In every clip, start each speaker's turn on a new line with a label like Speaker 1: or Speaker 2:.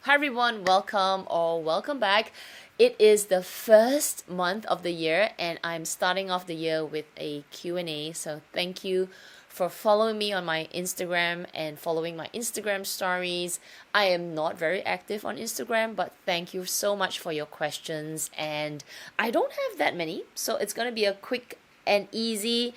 Speaker 1: Hi everyone, welcome or welcome back. It is the first month of the year and I'm starting off the year with a Q&A. So thank you for following me on my Instagram and following my Instagram stories. I am not very active on Instagram, but thank you so much for your questions. And I don't have that many, so it's going to be a quick and easy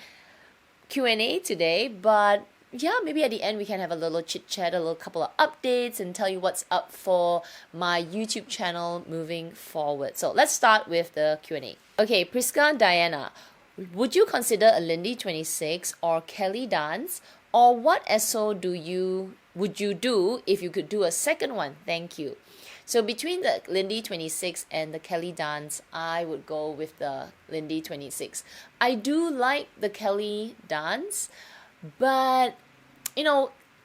Speaker 1: Q&A today, but yeah, maybe at the end we can have a little chit chat, a little couple of updates, and tell you what's up for my YouTube channel moving forward. So let's start with the Q&A. Okay, Priska Diana, would you consider a Lindy 26 or Kelly dance, or what SO would you do if you could do a second one? Thank you. So between the Lindy 26 and the Kelly dance, I would go with the Lindy 26. I do like the Kelly dance, but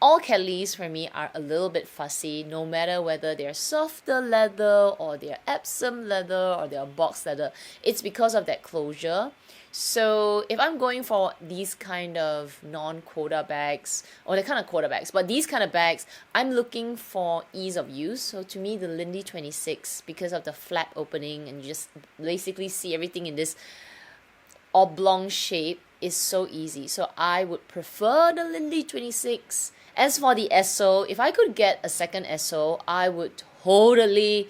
Speaker 1: all Kellys for me are a little bit fussy, no matter whether they're softer leather or they're Epsom leather or they're box leather. It's because of that closure. So if I'm going for these kind of non-quota bags, or the kind of quota bags, but these kind of bags, I'm looking for ease of use. So to me, the Lindy 26, because of the flap opening and you just basically see everything in this oblong shape, is so easy. So I would prefer the Lindy 26. As for the SO, if I could get a second SO, I would totally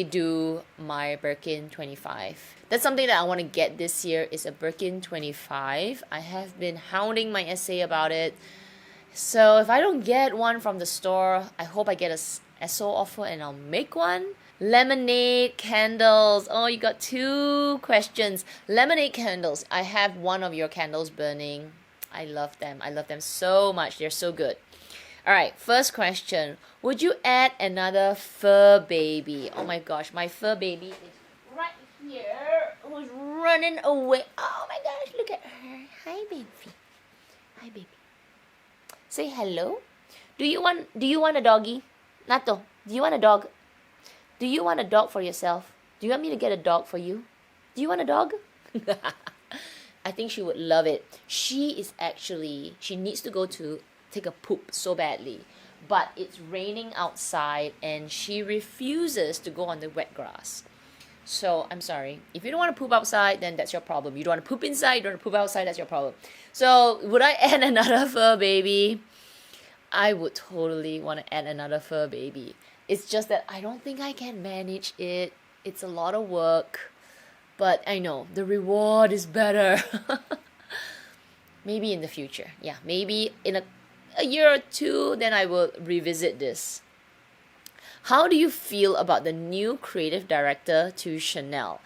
Speaker 1: do my Birkin 25. That's something that I want to get this year, is a Birkin 25. I have been hounding my SA about it. So if I don't get one from the store, I hope I get a SO offer and I'll make one. Lemonade candles. Oh, you got two questions. Lemonade candles. I have one of your candles burning. I love them. I love them so much. They're so good. All right, first question. Would you add another fur baby? Oh my gosh, my fur baby is right here. Who's running away? Oh my gosh, look at her. Hi, baby. Hi, baby. Say hello. Do you want a doggy? Nato, do you want a dog? Do you want a dog for yourself? Do you want me to get a dog for you? Do you want a dog? I think she would love it. She needs to go to take a poop so badly, but it's raining outside and she refuses to go on the wet grass. So I'm sorry. If you don't want to poop outside, then that's your problem. You don't want to poop inside, you don't want to poop outside, that's your problem. So would I add another fur baby? I would totally want to add another fur baby. It's just that I don't think I can manage it. It's a lot of work. But I know the reward is better. Maybe in the future. Yeah, maybe in a year or two, then I will revisit this. How do you feel about the new creative director to Chanel?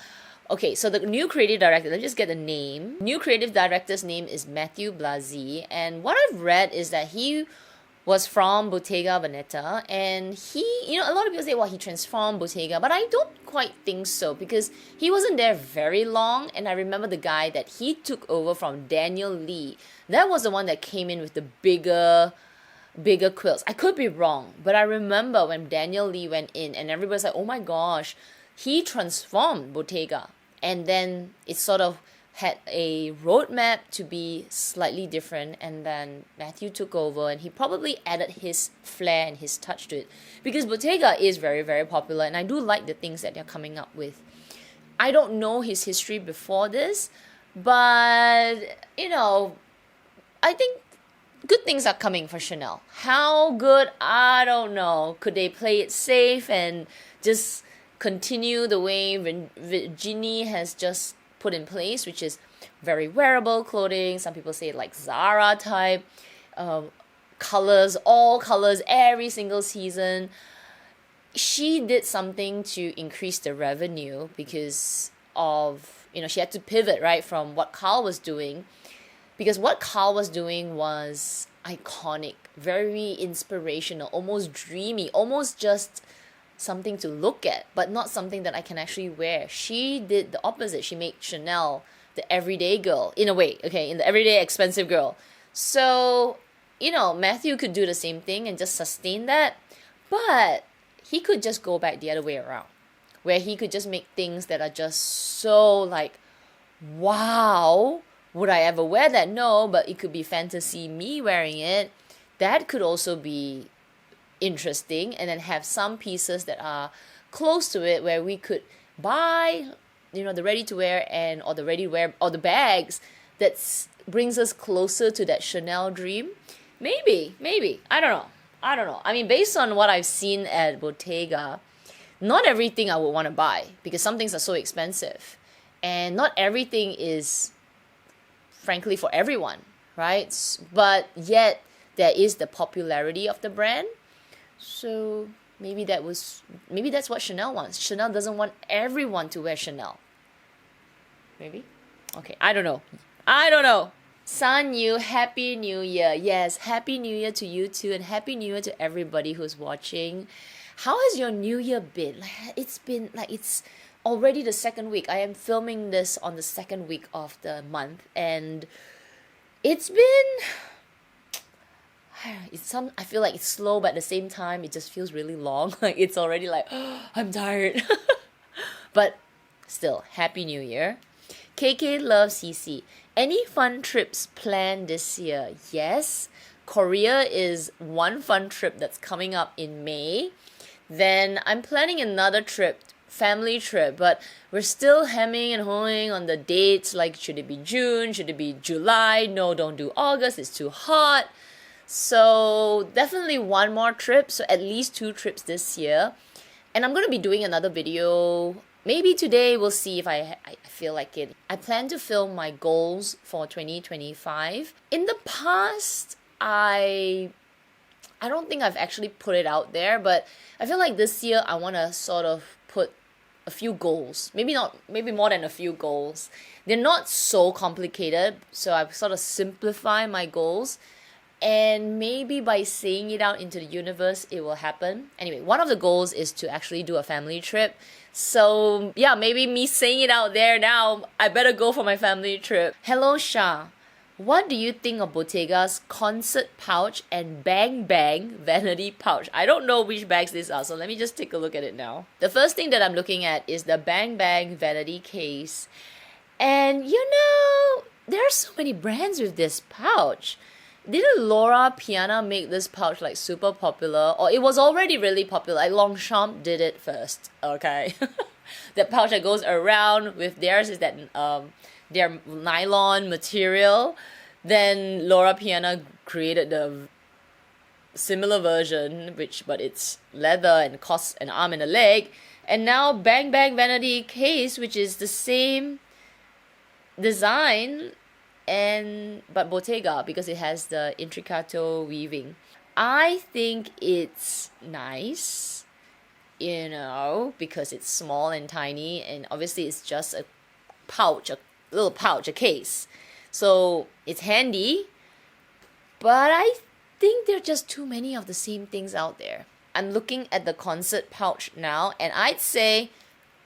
Speaker 1: Okay, so the new creative director, let's just get the name. New creative director's name is Matthew Blasi. And what I've read is that he was from Bottega Veneta, and a lot of people say, well, he transformed Bottega, but I don't quite think so, because he wasn't there very long, and I remember the guy that he took over from Daniel Lee. That was the one that came in with the bigger quilts. I could be wrong, but I remember when Daniel Lee went in, and everybody's like, oh my gosh, he transformed Bottega, and then it sort of had a roadmap to be slightly different, and then Matthew took over and he probably added his flair and his touch to it, because Bottega is very, very popular and I do like the things that they're coming up with. I don't know his history before this, but I think good things are coming for Chanel. How good? I don't know. Could they play it safe and just continue the way Virginie has just put in place, which is very wearable clothing? Some people say like Zara type, colors, all colors, every single season. She did something to increase the revenue because of, she had to pivot, right, from what Carl was doing, because what Carl was doing was iconic, very inspirational, almost dreamy, almost just something to look at, but not something that I can actually wear. She did the opposite. She made Chanel the everyday girl, in a way, okay, in the everyday expensive girl. So, Matthew could do the same thing and just sustain that, but he could just go back the other way around, where he could just make things that are just so like, wow, would I ever wear that? No, but it could be fantasy me wearing it. That could also be interesting, and then have some pieces that are close to it where we could buy, the ready to wear or the ready wear or the bags that brings us closer to that Chanel dream. Maybe. I don't know. I mean, based on what I've seen at Bottega, not everything I would want to buy because some things are so expensive. And not everything is, frankly, for everyone, right? But yet, there is the popularity of the brand. So maybe that's what Chanel wants. Chanel doesn't want everyone to wear Chanel. Maybe? Okay, I don't know. San Yu, Happy New Year. Yes, Happy New Year to you too, and Happy New Year to everybody who's watching. How has your New Year been? It's already the second week. I am filming this on the second week of the month, and it's been... I feel like it's slow, but at the same time, it just feels really long. Like it's already like, oh, I'm tired. But still, Happy New Year. KK loves CC. Any fun trips planned this year? Yes. Korea is one fun trip that's coming up in May. Then I'm planning another trip, family trip, but we're still hemming and hawing on the dates. Like, should it be June? Should it be July? No, don't do August. It's too hot. So definitely one more trip. So at least 2 trips this year. And I'm going to be doing another video. Maybe today, we'll see if I feel like it. I plan to film my goals for 2025. In the past, I don't think I've actually put it out there, but I feel like this year I want to sort of put a few goals. Maybe more than a few goals. They're not so complicated, so I've sort of simplified my goals. And maybe by saying it out into the universe, it will happen. Anyway, one of the goals is to actually do a family trip. So yeah, maybe me saying it out there now, I better go for my family trip. Hello Shah, what do you think of Bottega's concert pouch and Bang Bang vanity pouch? I don't know which bags these are, so let me just take a look at it now. The first thing that I'm looking at is the Bang Bang vanity case. And there are so many brands with this pouch. Didn't Laura Piana make this pouch like super popular? Or it was already really popular. Like Longchamp did it first. Okay. That pouch that goes around with theirs is that their nylon material. Then Laura Piana created the similar version, but it's leather and costs an arm and a leg. And now Bang Bang Vanity Case, which is the same design but Bottega, because it has the intricato weaving. I think it's nice, because it's small and tiny, and obviously it's just a pouch, a little pouch, a case. So it's handy, but I think there are just too many of the same things out there. I'm looking at the concert pouch now, and I'd say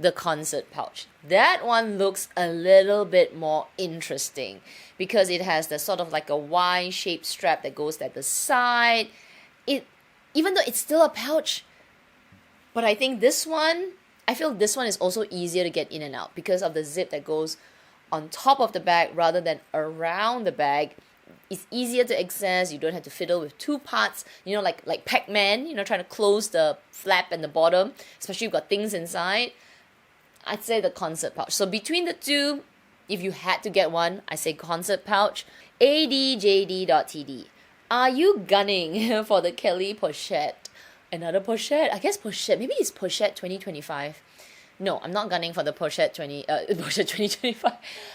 Speaker 1: the concert pouch. That one looks a little bit more interesting because it has the sort of like a Y-shaped strap that goes at the side. Even though it's still a pouch, but I think I feel this one is also easier to get in and out because of the zip that goes on top of the bag rather than around the bag. It's easier to access. You don't have to fiddle with 2 parts, like Pac-Man, trying to close the flap and the bottom, especially if you've got things inside. I'd say the concert pouch. So between the two, if you had to get one, I say concert pouch. ADJD.TD. Are you gunning for the Kelly Pochette? Another Pochette? I guess Pochette. Maybe it's Pochette 2025. No, I'm not gunning for the Pochette Pochette 2025.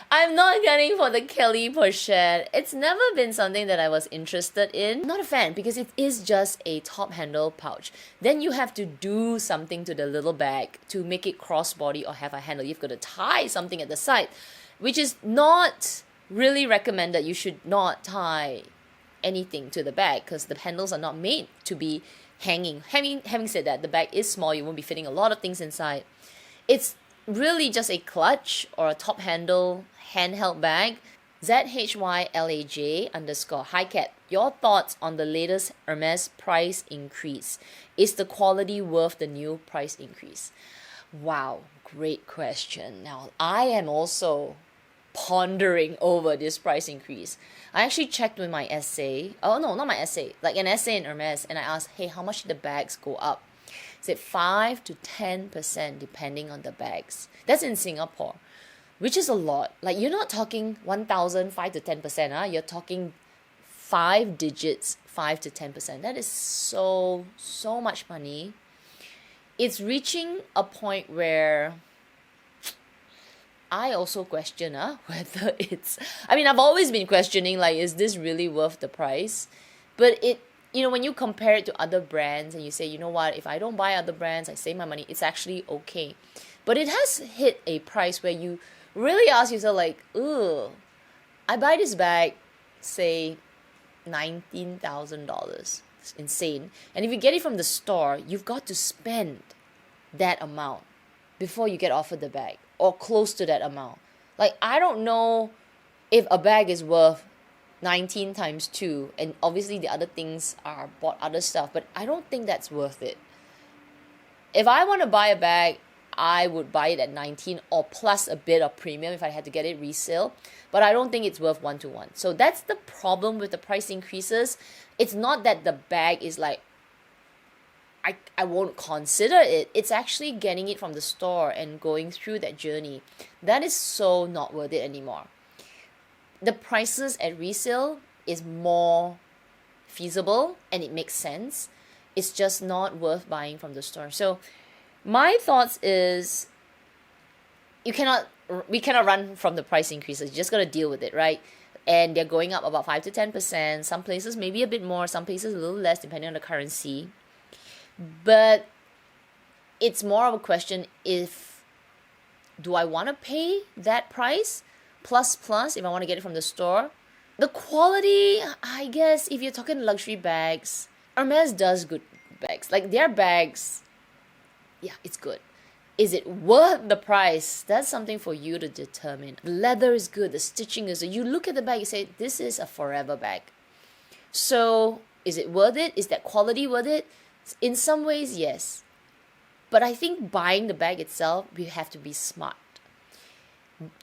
Speaker 1: I'm not gunning for the Kelly Pochette. It's never been something that I was interested in. I'm not a fan because it is just a top handle pouch. Then you have to do something to the little bag to make it crossbody or have a handle. You've got to tie something at the side, which is not really recommended. You should not tie anything to the bag because the handles are not made to be hanging. Having said that, the bag is small. You won't be fitting a lot of things inside. It's really just a clutch or a top handle handheld bag. ZHYLAJ_HiCat. Your thoughts on the latest Hermès price increase? Is the quality worth the new price increase? Wow, great question. Now, I am also pondering over this price increase. I actually checked with my essay. Oh no, not my essay. Like an essay in Hermès, and I asked, hey, how much did the bags go up? It said 5 to 10% depending on the bags. That's in Singapore, which is a lot. Like you're not talking 1,000, 5 to 10%. You're talking 5 digits, 5 to 10%. That is so much money. It's reaching a point where I also question whether it's, I mean, I've always been questioning, like, is this really worth the price? But when you compare it to other brands and you say, you know what, if I don't buy other brands, I save my money, it's actually okay. But it has hit a price where you really ask yourself, like, ugh, I buy this bag, say, $19,000. It's insane. And if you get it from the store, you've got to spend that amount before you get offered the bag, or close to that amount. Like, I don't know if a bag is worth 19 times 2, and obviously the other things are bought other stuff, but I don't think that's worth it. If I want to buy a bag, I would buy it at 19 or plus a bit of premium if I had to get it resale, but I don't think it's worth 1-to-1. So that's the problem with the price increases. It's not that the bag is like, I won't consider it. It's actually getting it from the store and going through that journey. That is so not worth it anymore. The prices at resale is more feasible and it makes sense. It's just not worth buying from the store. So my thoughts is we cannot run from the price increases. You just got to deal with it, right? And they're going up about 5 to 10%. Some places maybe a bit more, some places a little less depending on the currency. But it's more of a question, if do I want to pay that price plus if I want to get it from the store? The quality, I guess, if you're talking luxury bags, Hermès does good bags. Like their bags, yeah, it's good. Is it worth the price? That's something for you to determine. The leather is good, the stitching is good. You look at the bag, you say, this is a forever bag. So is it worth it? Is that quality worth it? In some ways, yes. But I think buying the bag itself, we have to be smart.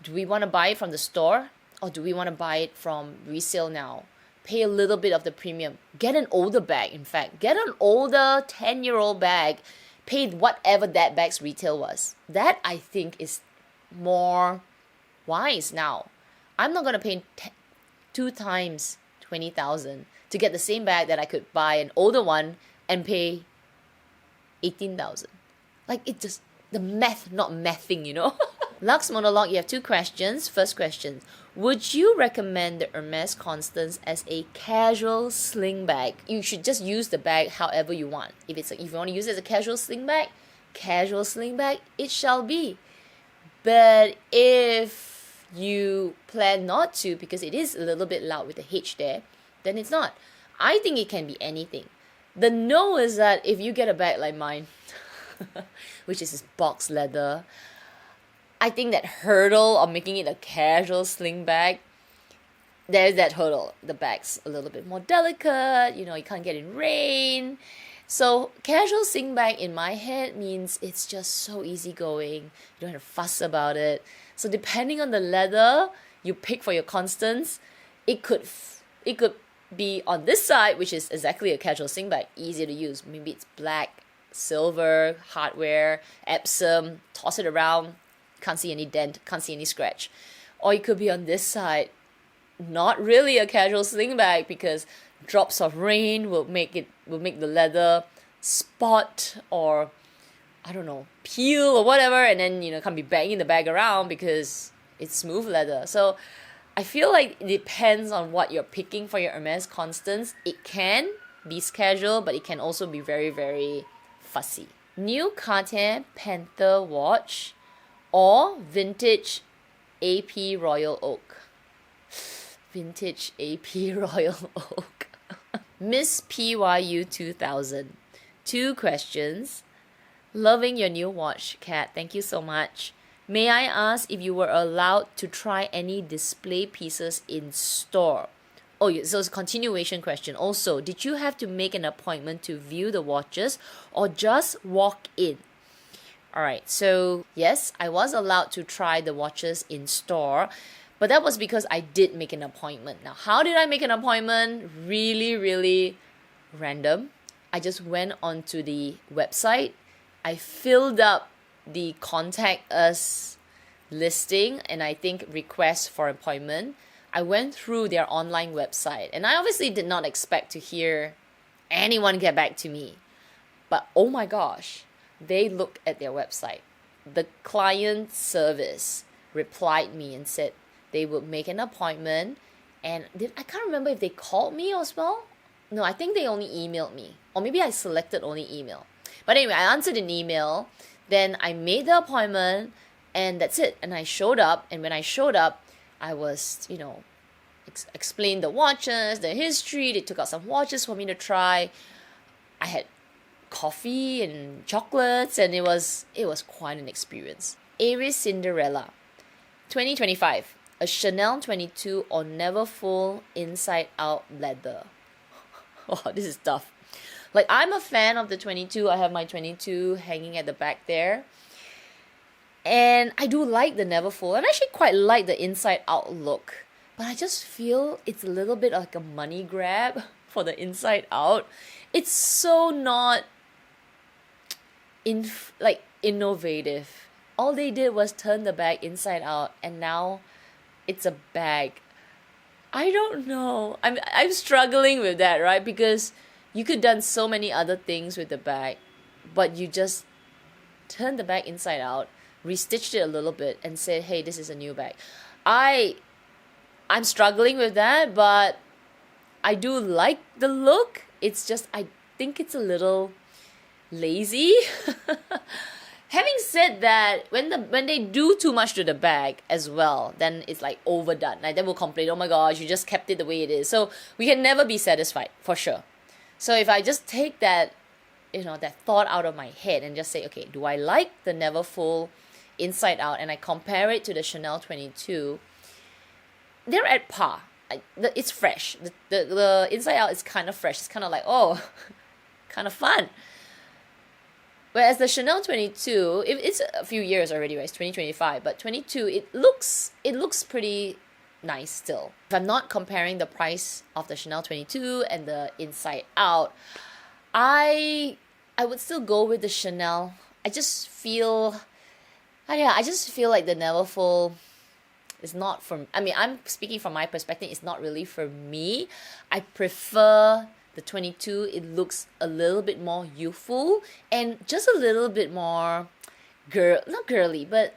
Speaker 1: Do we want to buy it from the store? Or do we want to buy it from resale now? Pay a little bit of the premium. Get an older bag, in fact. Get an older 10-year-old bag. Pay whatever that bag's retail was. That, I think, is more wise now. I'm not going to pay 2 times 20,000 to get the same bag that I could buy an older one and pay 18,000. Like, it just, the math not mathing, you know. Lux Monologue, you have 2 questions. First question, would you recommend the Hermès Constance as a casual sling bag? You should just use the bag however you want. If you want to use it as a casual sling bag, it shall be. But if you plan not to, because it is a little bit loud with the H there, then it's not. I think it can be anything. The no is that if you get a bag like mine, which is this box leather, I think that hurdle of making it a casual sling bag, there's that hurdle. The bag's a little bit more delicate, you can't get in rain. So casual sling bag in my head means it's just so easygoing. You don't have to fuss about it. So depending on the leather you pick for your Constance, it could be on this side, which is exactly a casual sling bag, easier to use. Maybe it's black, silver, hardware, Epsom, toss it around, can't see any dent, can't see any scratch. Or it could be on this side, not really a casual sling bag, because drops of rain will make the leather spot, or I don't know, peel or whatever, and then can't be banging the bag around because it's smooth leather. So I feel like it depends on what you're picking for your Hermès Constance. It can be casual, but it can also be very, very fussy. New Cartier Panther watch or vintage AP Royal Oak? Vintage AP Royal Oak. Miss PYU 2000. 2 questions. Loving your new watch, Kat. Thank you so much. May I ask if you were allowed to try any display pieces in store? Oh, yeah, so it's a continuation question. Also, did you have to make an appointment to view the watches or just walk in? Alright, so yes, I was allowed to try the watches in store, But that was because I did make an appointment. Now, how did I make an appointment? Really, really random. I just went onto the website. I filled up the contact us listing and I think request for appointment. I went through their online website and I obviously did not expect to hear anyone get back to me. But oh my gosh, they looked at their website. The client service replied me and said they would make an appointment, and I can't remember if they called me as well. No, I think they only emailed me, or maybe I selected only email. But anyway, I answered an email, then I made the appointment, and that's it. And I showed up, and when I showed up, I was, explained the watches, the history. They took out some watches for me to try. I had coffee and chocolates, and it was quite an experience. Aries Cinderella, 2025, a Chanel 22 or Neverfull inside out leather. Oh, this is tough. Like, I'm a fan of the 22. I have my 22 hanging at the back there. And I do like the Neverfull. And I actually quite like the inside out look. But I just feel it's a little bit like a money grab for the inside out. It's so not innovative. All they did was turn the bag inside out, and now it's a bag. I don't know. I'm struggling with that, right? Because you could have done so many other things with the bag, but you just turned the bag inside out, restitched it a little bit, and said, "Hey, this is a new bag." I'm struggling with that, but I do like the look. It's just I think it's a little lazy. Having said that, when they do too much to the bag as well, then it's like overdone. Like, then we'll complain, "Oh my gosh, you just kept it the way it is." So we can never be satisfied, for sure. So if I just take that, that thought out of my head and just say, okay, do I like the Neverfull inside out, and I compare it to the Chanel 22, they're at par. It's fresh. The inside out is kind of fresh. It's kind of like, oh, kind of fun. Whereas the Chanel 22, it's a few years already, right? It's 2025, but 22, it looks pretty nice still. If I'm not comparing the price of the Chanel 22 and the inside out, I would still go with the Chanel. I just feel like the Neverfull is not for, I'm speaking from my perspective, it's not really for me. I prefer the 22. It looks a little bit more youthful and just a little bit more not girly, but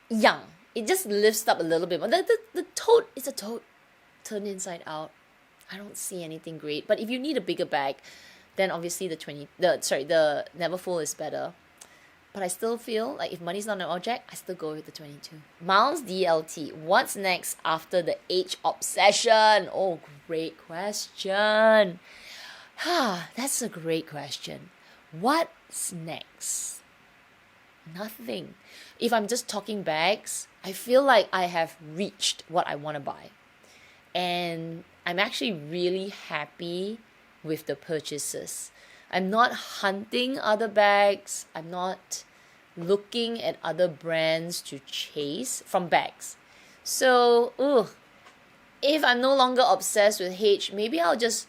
Speaker 1: young. It just lifts up a little bit more. The tote is a tote turned inside out. I don't see anything great. But if you need a bigger bag, then obviously the Neverfull is better. But I still feel like if money's not an object, I still go with the 22. Miles DLT, what's next after the age obsession? Oh, great question. That's a great question. What's next? Nothing. If I'm just talking bags, I feel like I have reached what I want to buy. And I'm actually really happy with the purchases. I'm not hunting other bags. I'm not looking at other brands to chase from bags. So, if I'm no longer obsessed with H, maybe I'll just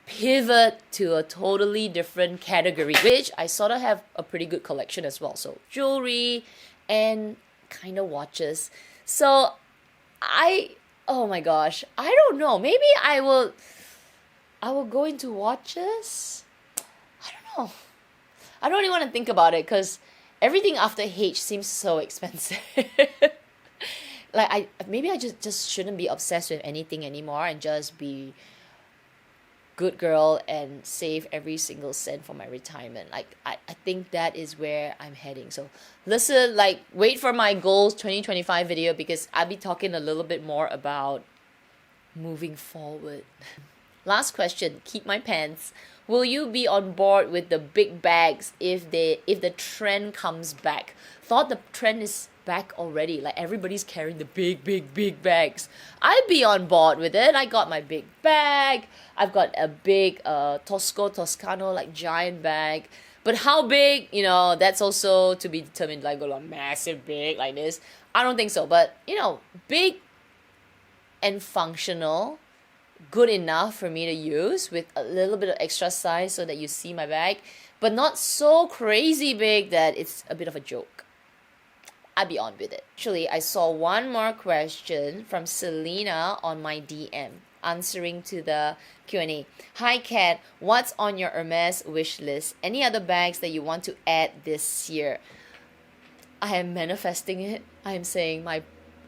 Speaker 1: pivot to a totally different category, which I sort of have a pretty good collection as well. So jewelry and kind of watches. So oh my gosh, I don't know. Maybe I will go into watches. I don't know. I don't even want to think about it because everything after H seems so expensive. Maybe I just shouldn't be obsessed with anything anymore and just be good girl and save every single cent for my retirement. I think that is where I'm heading. So listen, wait for my goals 2025 video because I'll be talking a little bit more about moving forward. Last question, keep my pants. Will you be on board with the big bags if the trend comes back? Thought the trend is back already. Like everybody's carrying the big bags. I'd be on board with it. I got my big bag. I've got a big Toscano giant bag. But how big, that's also to be determined. Like a massive big like this. I don't think so. But big and functional, good enough for me to use with a little bit of extra size so that you see my bag, but not so crazy big that it's a bit of a joke. I'd be on with it. Actually, I saw one more question from Selena on my DM, answering to the Q&A. Hi Kat, what's on your Hermès wish list? Any other bags that you want to add this year? I am manifesting it. I am saying my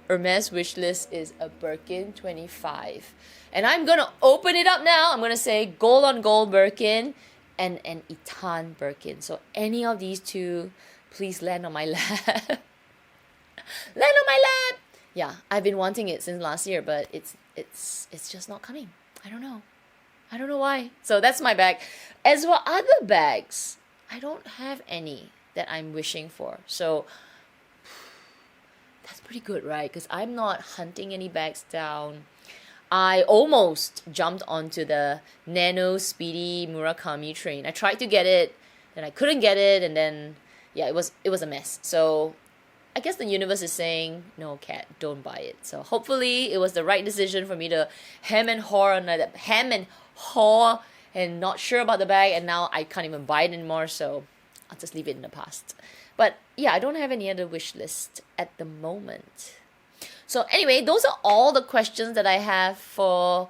Speaker 1: Hermès wish list is a Birkin 25. And I'm going to open it up now. I'm going to say gold on gold Birkin and an Itan Birkin. So any of these two, please land on my lap. Land on my lap! Yeah, I've been wanting it since last year, but it's just not coming. I don't know why. So that's my bag. As for other bags, I don't have any that I'm wishing for. So that's pretty good, right? Because I'm not hunting any bags down. I almost jumped onto the Nano Speedy Murakami train. I tried to get it, then I couldn't get it, and then yeah, it was a mess. So I guess the universe is saying, no, Kat, don't buy it. So hopefully it was the right decision for me to hem and haw and not sure about the bag, and now I can't even buy it anymore, so I'll just leave it in the past. But yeah, I don't have any other wish list at the moment. So anyway, those are all the questions that I have for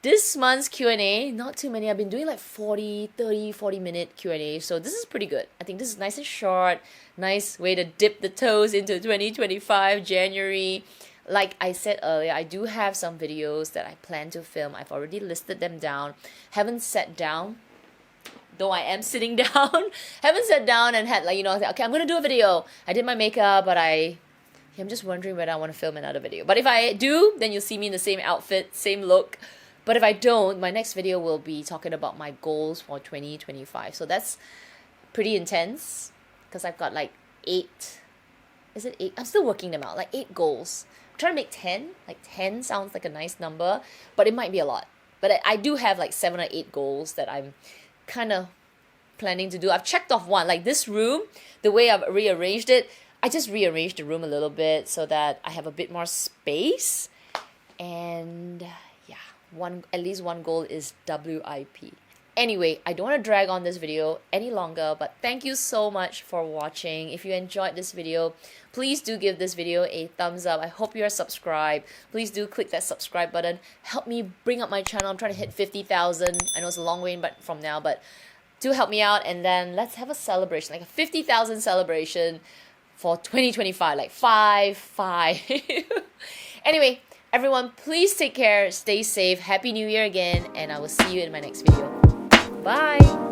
Speaker 1: this month's Q&A. Not too many. I've been doing like 40 minute Q&A. So this is pretty good. I think this is nice and short. Nice way to dip the toes into 2025 January. Like I said earlier, I do have some videos that I plan to film. I've already listed them down. Haven't sat down, though I am sitting down. Haven't sat down and had like, okay, I'm going to do a video. I did my makeup, but I'm just wondering whether I want to film another video. But if I do, then you'll see me in the same outfit, same look. But if I don't, my next video will be talking about my goals for 2025. So that's pretty intense because I've got like 8. Is it 8? I'm still working them out. Like 8 goals. I'm trying to make 10. Like 10 sounds like a nice number, but it might be a lot. But I do have like 7 or 8 goals that I'm kind of planning to do. I've checked off one. Like this room, the way I've rearranged it, I just rearranged the room a little bit so that I have a bit more space. And yeah, at least one goal is WIP. Anyway, I don't want to drag on this video any longer, but thank you so much for watching. If you enjoyed this video, please do give this video a thumbs up. I hope you are subscribed. Please do click that subscribe button. Help me bring up my channel. I'm trying to hit 50,000. I know it's a long way from now, but do help me out. And then let's have a celebration, like a 50,000 celebration for 2025, like 5. Anyway, everyone, please take care, stay safe, Happy New Year again, and I will see you in my next video. Bye!